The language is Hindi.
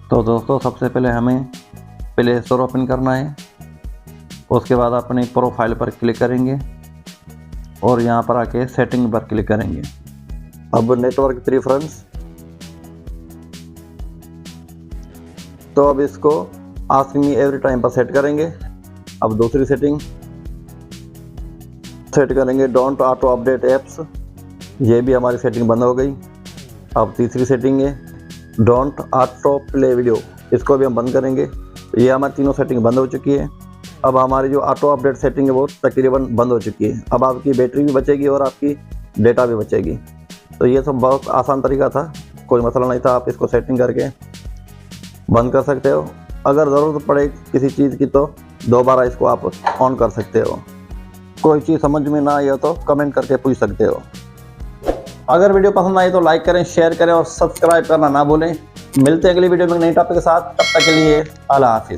तो दोस्तों सबसे पहले हमें प्ले स्टोर ओपन करना है। उसके बाद अपने प्रोफाइल पर क्लिक करेंगे और यहाँ पर आके सेटिंग पर क्लिक करेंगे। अब नेटवर्क प्रेफरेंस, तो अब इसको आस्क मी एवरी टाइम पर सेट करेंगे। अब दूसरी सेटिंग सेट करेंगे, डोंट ऑटो अपडेट ऐप्स, ये भी हमारी सेटिंग बंद हो गई। अब तीसरी सेटिंग है डोंट ऑटो प्ले वीडियो, इसको भी हम बंद करेंगे। तो ये हमारी तीनों सेटिंग बंद हो चुकी है। अब हमारी जो ऑटो अपडेट सेटिंग है वो तकरीबन बंद हो चुकी है। अब आपकी बैटरी भी बचेगी और आपकी डेटा भी बचेगी। तो ये सब बहुत आसान तरीका था, कोई मसला नहीं था। आप इसको सेटिंग करके बंद कर सकते हो। अगर ज़रूरत पड़े किसी चीज़ की तो दोबारा इसको आप ऑन कर सकते हो। कोई चीज़ समझ में ना आई हो तो कमेंट करके पूछ सकते हो। अगर वीडियो पसंद आई तो लाइक करें, शेयर करें और सब्सक्राइब करना ना भूलें। मिलते हैं अगली वीडियो में नई टॉपिक के साथ। तब तक के लिए अल्लाह हाफिज़।